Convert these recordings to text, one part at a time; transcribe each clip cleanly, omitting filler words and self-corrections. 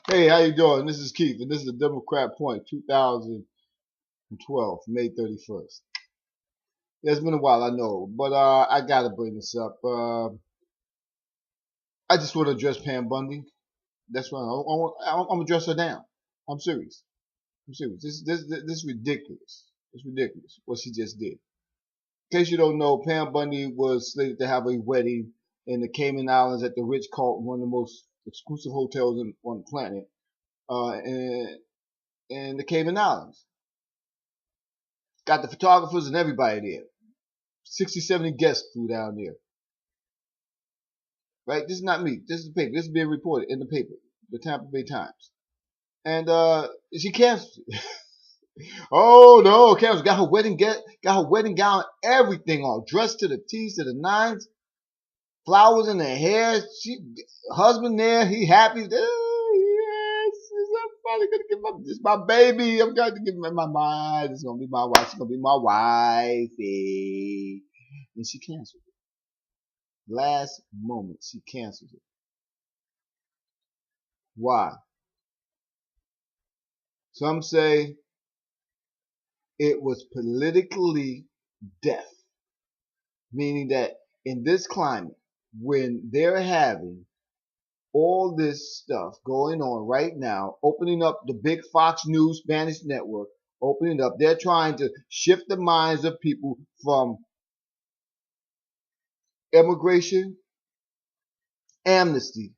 Hey, how you doing? This is Keith, and this is the Democrat Point, 2012, May 31st. Yeah, it's been a while, I know, but I gotta bring this up. I just want to address Pam Bondi. That's right. I'm gonna address her down. I'm serious. I'm serious. This is ridiculous. It's ridiculous what she just did. In case you don't know, Pam Bondi was slated to have a wedding in the Cayman Islands at the Ritz-Carlton, one of the most exclusive hotels on the planet, in the Cayman Islands. Got the photographers and everybody there. 60, 70 guests flew down there. Right? This is not me. This is the paper. This is being reported in the paper, the Tampa Bay Times. And she canceled it. Oh no, canceled. Got her wedding gown, everything on, dressed to the T's to the nines, flowers in her hair. She husband there, he happy. Oh, yes, I'm finally gonna give this my baby. I'm going to give him my mind. It's gonna be my wife. She's gonna be my wifey. And she canceled it. Last moment, she canceled it. Why? Some say it was politically deaf, meaning that in this climate, when they're having all this stuff going on right now, opening up the big Fox News Spanish network, opening up, they're trying to shift the minds of people from immigration, amnesty,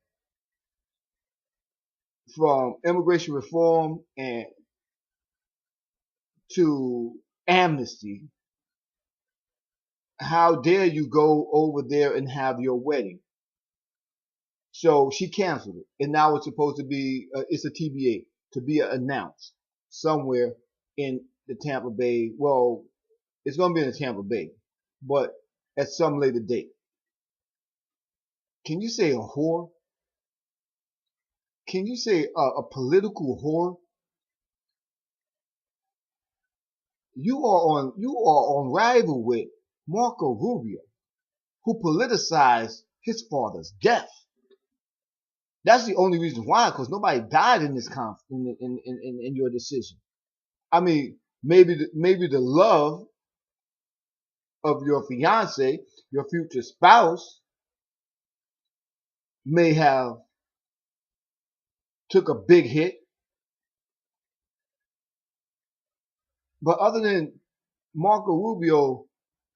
from immigration reform and to amnesty. How dare you go over there and have your wedding? So she canceled it, and now it's supposed to be it's a TBA to be announced somewhere in the Tampa Bay. Well, it's going to be in the Tampa Bay, but at some later date. Can you say a whore? Can you say a political whore? You are on rival with Marco Rubio, who politicized his father's death. That's the only reason why, because nobody died in this in your decision. I mean, maybe the love of your fiance, your future spouse, may have took a big hit, but other than Marco Rubio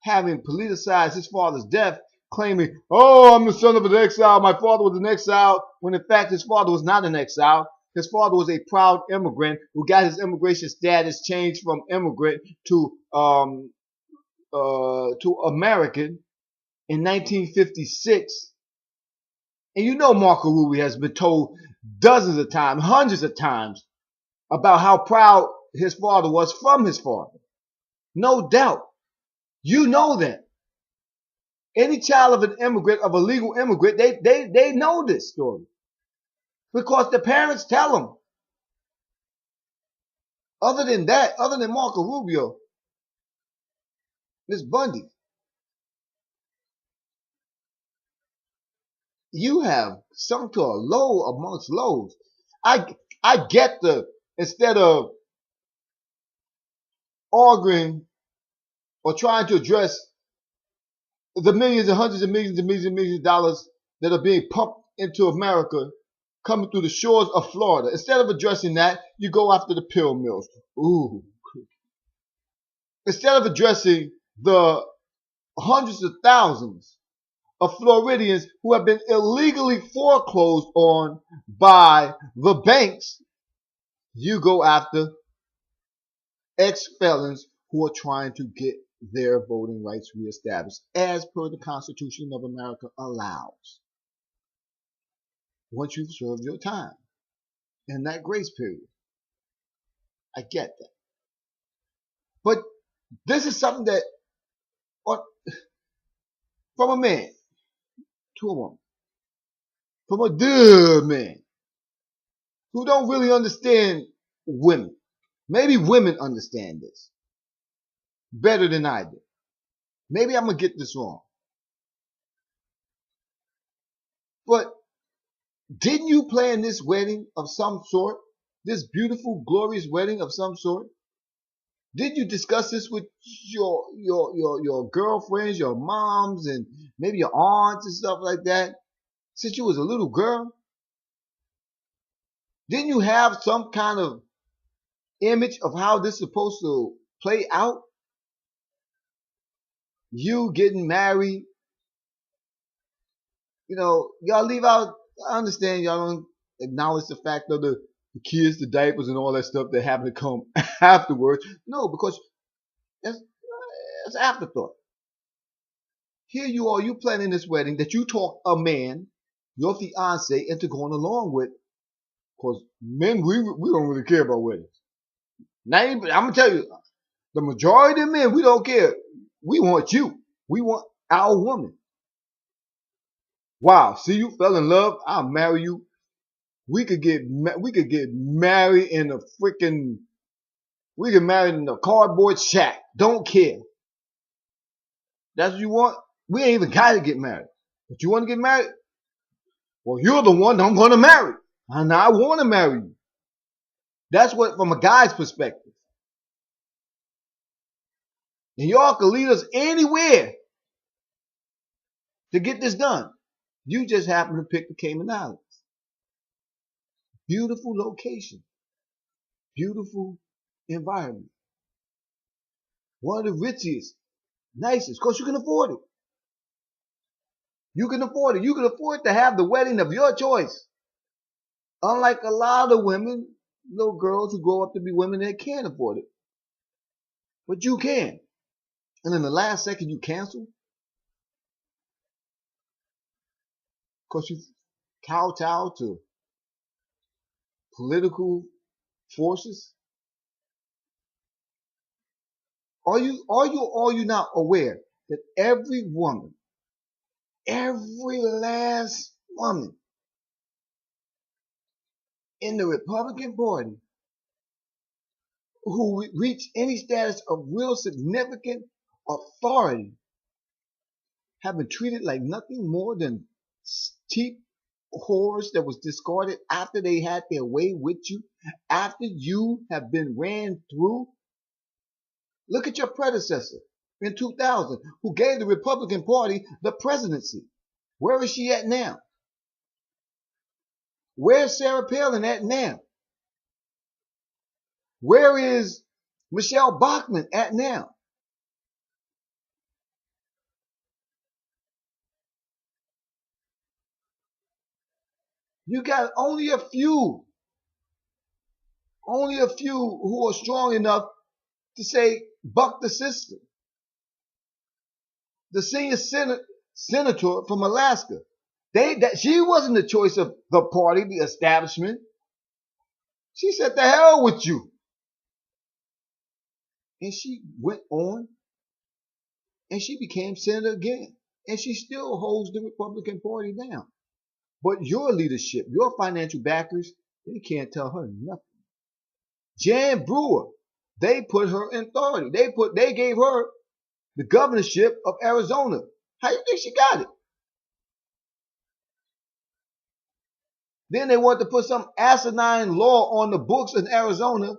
having politicized his father's death, claiming, "Oh, I'm the son of an exile. My father was an exile," when in fact his father was not an exile. His father was a proud immigrant who got his immigration status changed from immigrant to American in 1956. And you know Marco Rubio has been told dozens of times, hundreds of times, about how proud his father was from his father. No doubt. You know that. Any child of an immigrant, of a legal immigrant, they know this story. Because the parents tell them. Other than that, other than Marco Rubio, Miss Bundy, you have sunk to a low amongst lows. I get instead of arguing or trying to address the millions and hundreds of millions and millions and millions of dollars that are being pumped into America coming through the shores of Florida. Instead of addressing that, you go after the pill mills. Ooh. Instead of addressing the hundreds of thousands of Floridians who have been illegally foreclosed on by the banks, you go after ex-felons who are trying to get their voting rights reestablished as per the Constitution of America allows. Once you've served your time in that grace period. I get that. But this is something that, from a man to a woman, from a good man who don't really understand women. Maybe women understand this better than I do. Maybe I'm going to get this wrong. But Didn't you plan this wedding of some sort? This beautiful, glorious wedding of some sort? Did you discuss this with your girlfriends, your moms, and maybe your aunts and stuff like that? Since you was a little girl, didn't you have some kind of image of how this is supposed to play out? You getting married, y'all leave out. I understand y'all don't acknowledge the fact of the kids, the diapers, and all that stuff that happen to come afterwards. No, because that's afterthought. Here you are, you planning this wedding that you talk a man, your fiance, into going along with. Because men, we don't really care about weddings. Now, I'm gonna tell you, the majority of men, we don't care. We want you. We want our woman. Wow, see, you fell in love. I'll marry you. We could get married in a freaking. We get married in a cardboard shack. Don't care. That's what you want. We ain't even got to get married. But you want to get married? Well, you're the one I'm going to marry. And I want to marry you. That's what, from a guy's perspective. And y'all can lead us anywhere to get this done. You just happen to pick the Cayman Islands. Beautiful location. Beautiful environment. One of the richest, nicest, because you can afford it. You can afford it. You can afford to have the wedding of your choice. Unlike a lot of women, little girls who grow up to be women that can't afford it. But you can. And in the last second you cancel because you kowtow to political forces. Are you not aware that every woman, every last woman in the Republican Party who reach any status of real significant authority have been treated like nothing more than cheap whores that was discarded after they had their way with you, after you have been ran through? Look at your predecessor in 2000 who gave the Republican Party the presidency. Where is she at now? Where's Sarah Palin at now? Where is Michelle Bachmann at now? You got only a few who are strong enough to say, buck the system. The senior senator from Alaska. She wasn't the choice of the party, the establishment. She said, the hell with you. And she went on and she became senator again. And she still holds the Republican Party down. But your leadership, your financial backers, they can't tell her nothing. Jan Brewer, they put her in authority. They gave her the governorship of Arizona. How you think she got it? Then they want to put some asinine law on the books in Arizona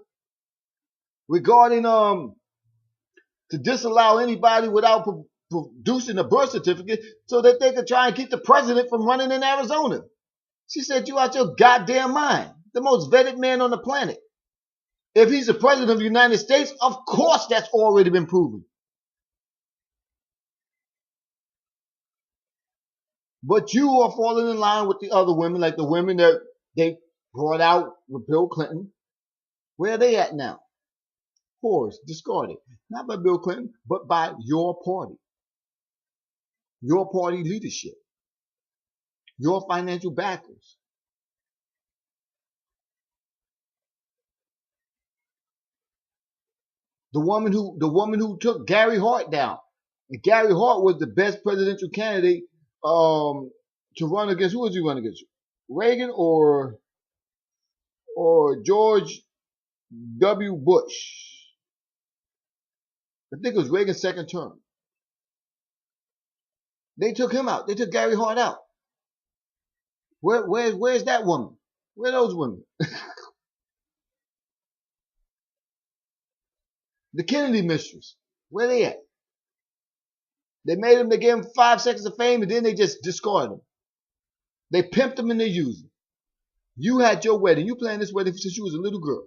regarding to disallow anybody without producing a birth certificate so that they could try and keep the president from running in Arizona. She said, you out your goddamn mind. The most vetted man on the planet. If he's the president of the United States, of course that's already been proven. But you are falling in line with the other women, like the women that they brought out with Bill Clinton. Where are they at now? Whores, discarded. Not by Bill Clinton, but by your party. Your party leadership. Your financial backers. The woman who took Gary Hart down. And Gary Hart was the best presidential candidate to run against. Who was he running against? Reagan or George W. Bush? I think it was Reagan's second term. They took him out. They took Gary Hart out. Where's that woman? Where are those women? The Kennedy mistress. Where they at? They made them, they gave them 5 seconds of fame, and then they just discarded them. They pimped them and they used them. You had your wedding. You planned this wedding since you was a little girl.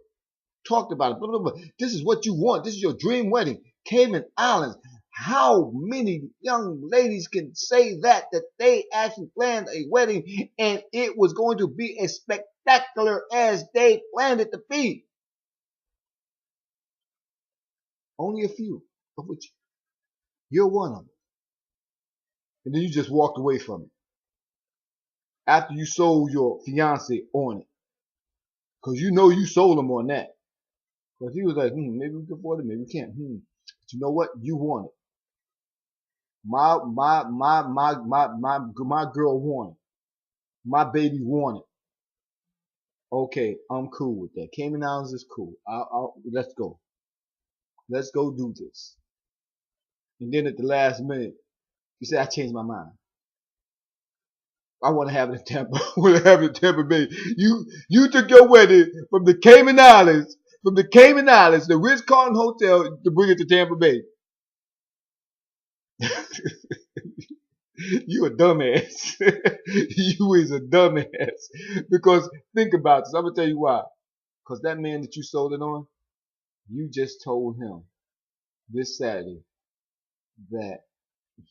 Talked about it. Blah, blah, blah. This is what you want. This is your dream wedding. Cayman Islands. How many young ladies can say that they actually planned a wedding and it was going to be as spectacular as they planned it to be? Only a few, of which you're one of them. And then you just walked away from it after you sold your fiance on it, because you know you sold him on that. Because he was like, maybe we can afford it, maybe we can't. But you know what? You want it. My girl wanted. My baby wanted. Okay, I'm cool with that. Cayman Islands is cool. Let's go. Let's go do this. And then at the last minute, you say, I changed my mind. I want to have it in Tampa. I want to have it in Tampa Bay. You took your wedding from the Cayman Islands, the Ritz-Carlton Hotel, to bring it to Tampa Bay. You a dumbass. You is a dumbass. Because think about this. I'm gonna tell you why. Because that man that you sold it on, you just told him this Saturday that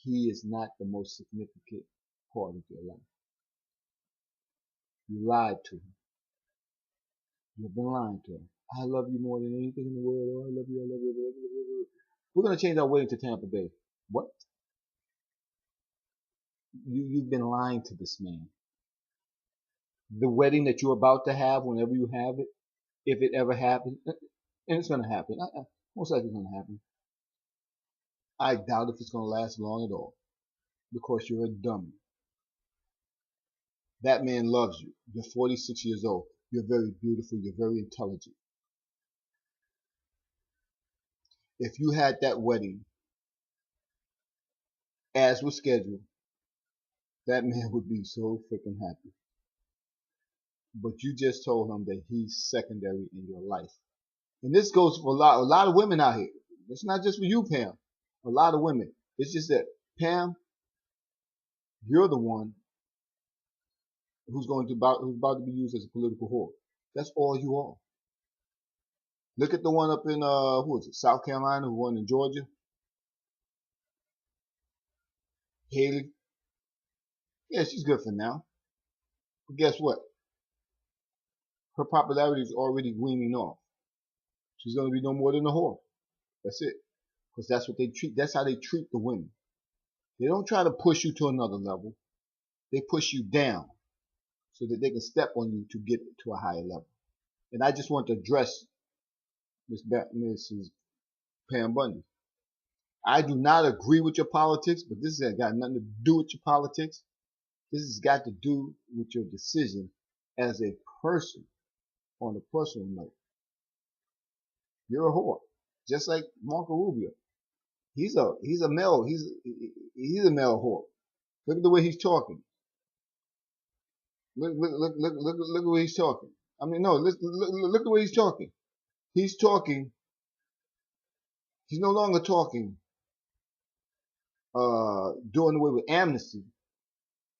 he is not the most significant part of your life. You lied to him. You've been lying to him. I love you more than anything in the world. Oh, I love you. I love you. I love you. We're gonna change our wedding to Tampa Bay. What? You've been lying to this man. The wedding that you're about to have, whenever you have it, if it ever happens, and it's gonna happen. Most likely it's gonna happen. I doubt if it's gonna last long at all, because you're a dummy. That man loves you. You're 46 years old. You're very beautiful. You're very intelligent. If you had that wedding as was scheduled, that man would be so freaking happy. But you just told him that he's secondary in your life. And this goes for a lot of women out here. It's not just for you, Pam. A lot of women. It's just that, Pam, you're the one who's about to be used as a political whore. That's all you are. Look at the one up in who is it? South Carolina, who won in Georgia. Haley. Yeah, she's good for now. But guess what? Her popularity is already weaning off. She's gonna be no more than a whore. That's it. Because that's what they treat. That's how they treat the women. They don't try to push you to another level. They push you down so that they can step on you to get to a higher level. And I just want to address Mrs. Pam Bondi. I do not agree with your politics, but this has got nothing to do with your politics. This has got to do with your decision as a person on a personal note. You're a whore, just like Marco Rubio. He's a male whore. Look at the way he's talking. Look at the way he's talking. I mean, no, look at the way he's talking. He's talking. He's no longer talking. Doing away with amnesty.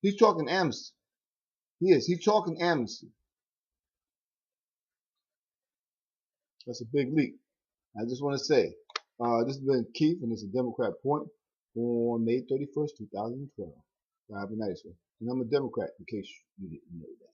He's talking amnesty. He is. He's talking amnesty. That's a big leap. I just want to say, this has been Keith, and this is Democrat Point on May 31st, 2012. Have a nice one. And I'm a Democrat, in case you didn't know that.